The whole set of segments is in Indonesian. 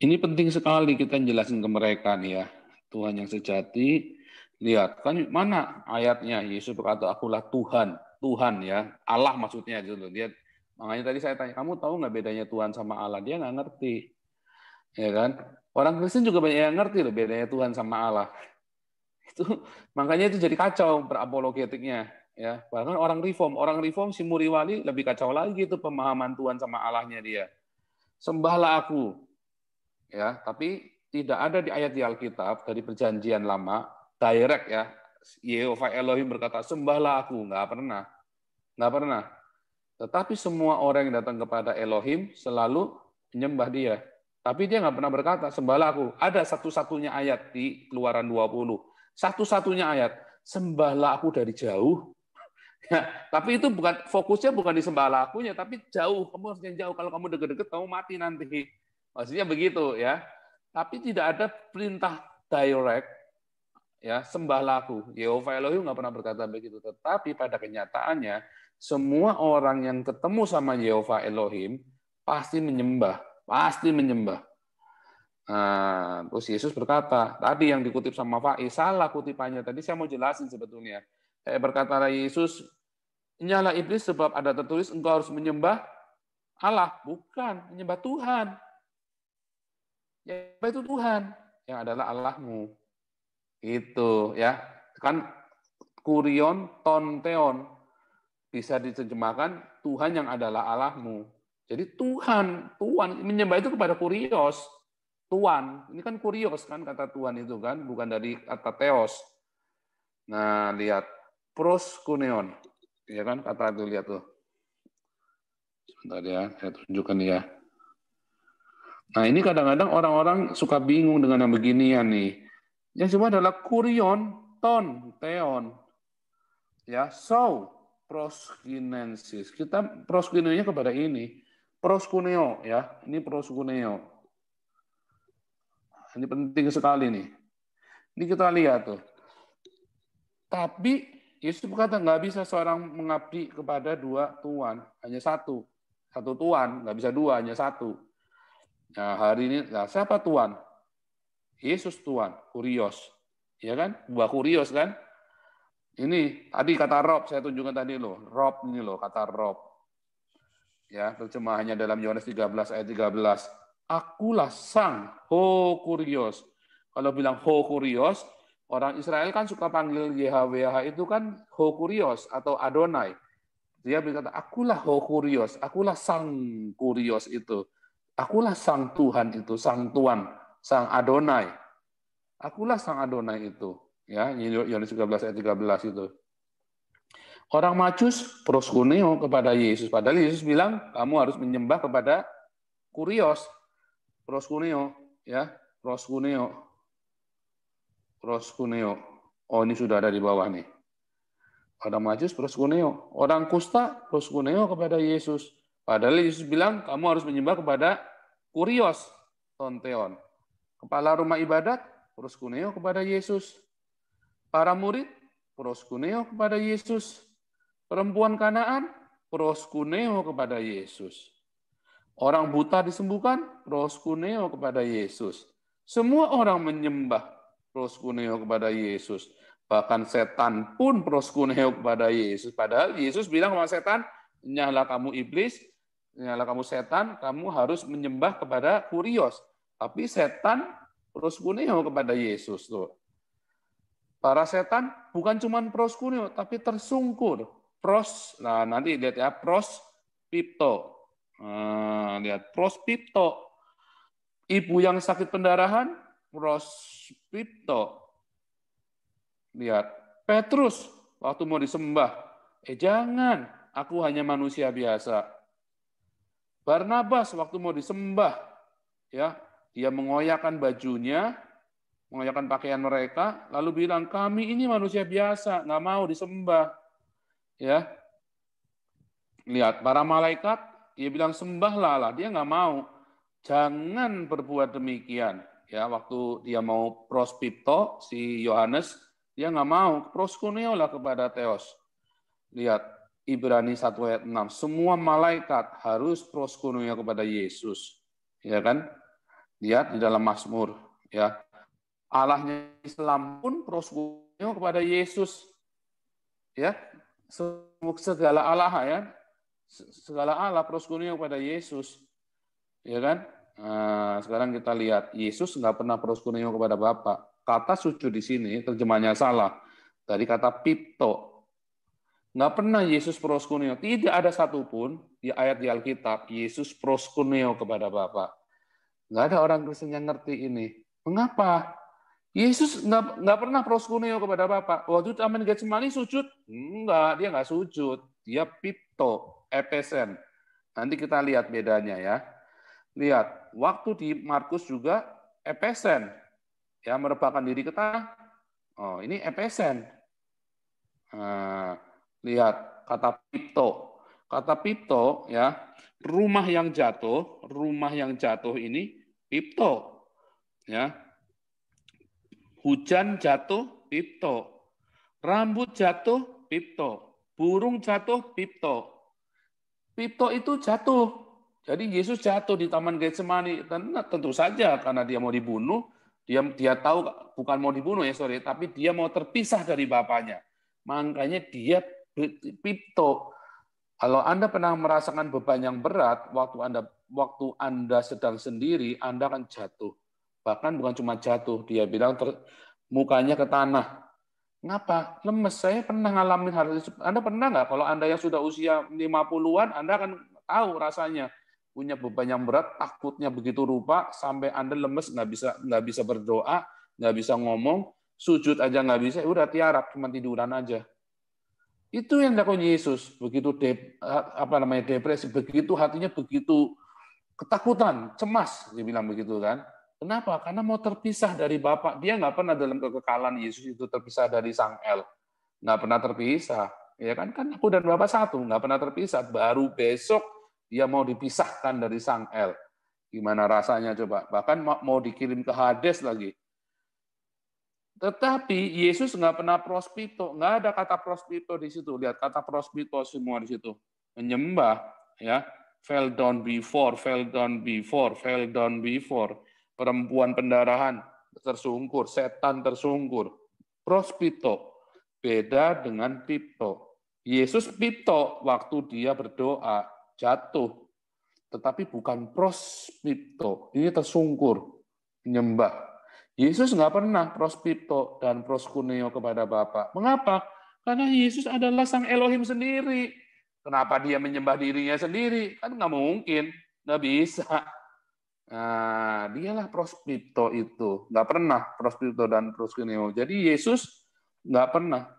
Ini penting sekali kita jelasin ke mereka nih ya. Tuhan yang sejati, lihat kan mana ayatnya Yesus berkata akulah Tuhan, Tuhan ya, Allah maksudnya gitu. Dia makanya tadi saya tanya, kamu tahu nggak bedanya Tuhan sama Allah? Dia nggak ngerti, ya kan? Orang Kristen juga banyak yang ngerti loh bedanya Tuhan sama Allah. Itu makanya itu jadi kacau berapologetiknya ya. Bahkan orang reform si Muriwali lebih kacau lagi itu pemahaman Tuhan sama Allahnya dia. Sembahlah aku, ya, tapi tidak ada di ayat di Alkitab dari perjanjian lama direct ya. Yehova Elohim berkata sembahlah aku, nggak pernah. Tetapi semua orang yang datang kepada Elohim selalu menyembah dia. Tapi dia nggak pernah berkata sembahlah aku. Ada satu-satunya ayat di Keluaran 20. Satu-satunya ayat sembahlah aku dari jauh. Ya, tapi itu bukan fokusnya bukan di sembahlah akunya, tapi jauh. Kamu harus yang jauh. Kalau kamu deket-deket kamu mati nanti. Maksudnya begitu ya. Tapi tidak ada perintah direct ya sembahlah aku. Yehova Elohim nggak pernah berkata begitu. Tetapi pada kenyataannya semua orang yang ketemu sama Yehova Elohim pasti menyembah, pasti menyembah. Nah, terus Yesus berkata, tadi yang dikutip sama Faiz, salah kutipannya. Tadi saya mau jelasin sebetulnya. Saya berkata Yesus, nyala iblis sebab ada tertulis engkau harus menyembah Allah, bukan menyembah Tuhan. Ya, itu Tuhan yang adalah Allahmu. Itu ya. Kan kurion tonteon bisa diterjemahkan Tuhan yang adalah Allahmu. Jadi Tuhan menyembah itu kepada kurios. Tuhan, ini kan kurios kan kata Tuhan itu kan, bukan dari kata theos. Nah, lihat proskuneon. Ya kan kata itu lihat tuh. Sebentar ya, saya tunjukkan ya. Nah, ini kadang-kadang orang-orang suka bingung dengan yang beginian nih. Yang cuma adalah kurion, ton, teon. Ya, so, proskinensis. Kita proskuneonya kepada ini. Proskuneo, ya. Ini proskuneo. Ini penting sekali nih. Ini kita lihat tuh. Tapi Yesus berkata nggak bisa seorang mengabdi kepada dua tuan, hanya satu. Satu tuan, nggak bisa dua, hanya satu. Nah, hari ini, nah, siapa tuan? Yesus tuan, kurios. Ya kan? Buah kurios kan? Ini tadi kata Rob, saya tunjukkan tadi loh. Rob ini loh, kata Rob. Ya, terjemahannya dalam Yohanes 13 ayat 13. Akulah sang ho kurios. Kalau bilang ho kurios, orang Israel kan suka panggil YHWH itu kan ho kurios atau Adonai. Dia berkata, akulah ho kurios, akulah sang kurios itu. Akulah sang Tuhan itu, sang Tuhan, sang Adonai. Akulah sang Adonai itu. Ya, Yohanes 13 ayat 13 itu. Orang Majus proskuneo kepada Yesus. Padahal Yesus bilang, kamu harus menyembah kepada kurios. Proskuneo, ya, proskuneo. Proskuneo. Oh, ini sudah ada di bawah nih. Orang Majus proskuneo. Orang kusta proskuneo kepada Yesus. Padahal Yesus bilang, kamu harus menyembah kepada kurios, tonteon. Kepala rumah ibadat, proskuneo kepada Yesus. Para murid, proskuneo kepada Yesus. Perempuan Kanaan, proskuneo kepada Yesus. Orang buta disembuhkan, proskuneo kepada Yesus. Semua orang menyembah proskuneo kepada Yesus. Bahkan setan pun proskuneo kepada Yesus. Padahal Yesus bilang sama setan, nyala kamu iblis, nyala kamu setan, kamu harus menyembah kepada kurios. Tapi setan proskuneo kepada Yesus. Tuh. Para setan bukan cuma proskuneo, tapi tersungkur. Nah nanti lihat ya, prospipto. Nah, lihat prospipto. Ibu yang sakit pendarahan, prospipto. Lihat, Petrus waktu mau disembah, jangan, aku hanya manusia biasa. Barnabas waktu mau disembah, ya, dia mengoyakkan bajunya, mengoyakkan pakaian mereka, lalu bilang, kami ini manusia biasa, nggak mau disembah. Ya, lihat para malaikat, dia bilang sembahlah Allah, dia nggak mau. Jangan berbuat demikian. Ya, waktu dia mau prospipto si Yohanes, dia nggak mau proskuneo lah kepada Theos. Lihat Ibrani 1 ayat 6, semua malaikat harus proskuneo kepada Yesus. Ya kan? Lihat di dalam Mazmur, ya. Allahnya Islam pun proskuneo kepada Yesus, ya. Segala Allah, ya. Segala Allah proskuneo kepada Yesus, ya kan? Nah, sekarang kita lihat, Yesus nggak pernah proskuneo kepada Bapa. Kata sujud di sini terjemahnya salah. Dari kata pipto. Nggak pernah Yesus proskuneo. Tidak ada satupun di ayat di Alkitab Yesus proskuneo kepada Bapa. Nggak ada orang Kristen yang ngerti ini. Mengapa? Yesus nggak pernah proskuneo kepada Bapa. Waktu Taman Getsemani sujud? Enggak, dia nggak sujud. Dia pipto, epesen. Nanti kita lihat bedanya ya. Lihat, waktu di Markus juga epesen. Ya, merebahkan diri ke tanah. Oh, ini epesen. Nah, lihat kata pipto. Kata pipto ya, rumah yang jatuh ini pipto. Ya. Hujan jatuh pipto. Rambut jatuh pipto. Burung jatuh pipto. Pipto itu jatuh. Jadi Yesus jatuh di Taman Getsemani. Tentu saja karena dia mau dibunuh, dia tahu bukan mau dibunuh ya, tapi dia mau terpisah dari Bapaknya. Makanya dia pipto. Kalau Anda pernah merasakan beban yang berat, waktu Anda sedang sendiri, Anda akan jatuh. Bahkan bukan cuma jatuh, dia bilang mukanya ke tanah. Ngapa? Lemes. Saya pernah ngalamin hal itu. Anda pernah nggak? Kalau Anda yang sudah usia 50-an, Anda akan tahu rasanya. Punya beban yang berat, takutnya begitu rupa, sampai Anda lemes, nggak bisa berdoa, nggak bisa ngomong, sujud aja nggak bisa, udah tiarap, cuma tiduran aja. Itu yang dilakukan Yesus, begitu depresi, begitu hatinya begitu ketakutan, cemas, dia bilang begitu kan. Kenapa? Karena mau terpisah dari Bapa. Dia nggak pernah dalam kekekalan Yesus itu terpisah dari Sang El. Nggak pernah terpisah. Ya kan aku dan Bapa satu, nggak pernah terpisah. Baru besok dia mau dipisahkan dari Sang El. Gimana rasanya coba? Bahkan mau dikirim ke Hades lagi. Tetapi Yesus nggak pernah prospito, nggak ada kata prospito di situ. Lihat kata prospito semua di situ. Menyembah, ya, fell down before, fell down before, fell down before. Perempuan pendarahan tersungkur, setan tersungkur. Prospito, beda dengan pipto. Yesus pipto waktu dia berdoa jatuh, tetapi bukan prospito. Ini tersungkur, menyembah. Yesus nggak pernah prospito dan proskuneo kepada Bapa. Mengapa? Karena Yesus adalah Sang Elohim sendiri. Kenapa dia menyembah dirinya sendiri? Kan nggak mungkin, nggak bisa. Nah, dialah prospito itu. Nggak pernah prospito dan proskuneo. Jadi Yesus nggak pernah.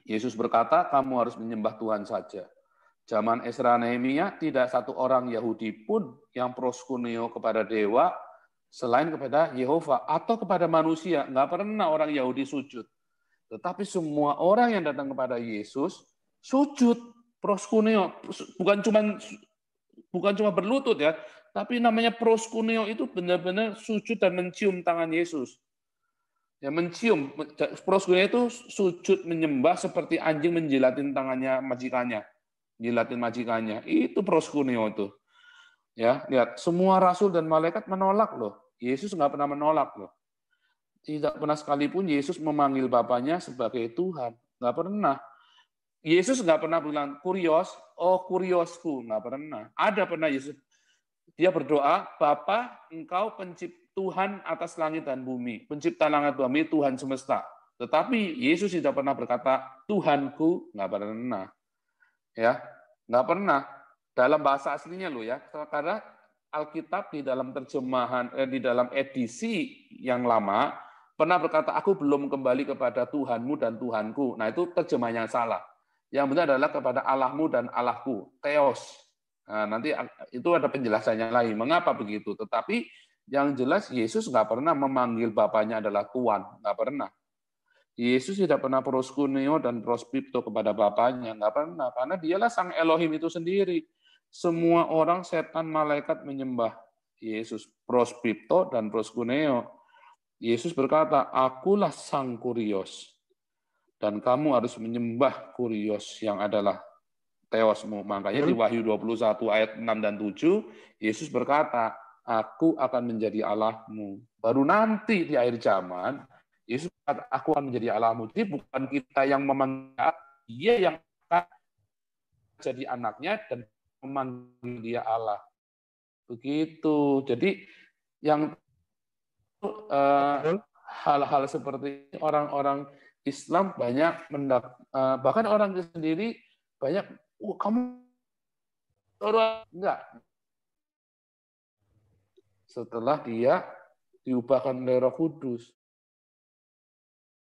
Yesus berkata, kamu harus menyembah Tuhan saja. Zaman Ezra Nehemia, tidak satu orang Yahudi pun yang proskuneo kepada dewa, selain kepada Yehova atau kepada manusia. Nggak pernah orang Yahudi sujud. Tetapi semua orang yang datang kepada Yesus sujud, proskuneo. Bukan cuma berlutut ya, tapi namanya proskuneo itu benar-benar sujud dan mencium tangan Yesus. Ya, mencium. Proskuneo itu sujud menyembah seperti anjing menjilatin tangannya majikannya. Jilatin majikannya. Itu proskuneo itu. Ya, lihat, semua rasul dan malaikat menolak loh. Yesus nggak pernah menolak loh. Tidak pernah sekalipun Yesus memanggil Bapaknya sebagai Tuhan. Nggak pernah. Yesus nggak pernah bilang, kurios, oh kuriosku. Nggak pernah. Ada pernah Yesus. Dia berdoa, Bapa, Engkau Tuhan atas langit dan bumi. Pencipta langit dan bumi, Tuhan semesta. Tetapi Yesus tidak pernah berkata, Tuhanku. Nggak pernah. Ya, nggak pernah. Dalam bahasa aslinya loh ya, karena Alkitab di dalam terjemahan, di dalam edisi yang lama, pernah berkata, aku belum kembali kepada Tuhanmu dan Tuhanku. Nah, itu terjemahan yang salah. Yang benar adalah kepada Allahmu dan Allahku, Theos. Nah, nanti itu ada penjelasannya lagi, mengapa begitu. Tetapi yang jelas Yesus nggak pernah memanggil Bapaknya adalah Tuhan, nggak pernah. Yesus tidak pernah proskuneo dan prospipto kepada Bapaknya, nggak pernah. Karena dialah Sang Elohim itu sendiri. Semua orang, setan, malaikat menyembah Yesus, prospipto dan proskuneo. Yesus berkata, akulah Sang Kurios. Dan kamu harus menyembah Kurios yang adalah Theosmu. Makanya di Wahyu 21 ayat 6 dan 7, Yesus berkata, aku akan menjadi Allahmu. Baru nanti di akhir zaman, Yesus kata, aku akan menjadi Allahmu. Jadi bukan kita yang memanggil, dia yang akan jadi anaknya dan memanggil dia Allah. Begitu. Jadi yang hal-hal seperti orang-orang Islam banyak bahkan orang sendiri banyak, kamu orang enggak. Setelah dia diubahkan oleh Roh Kudus.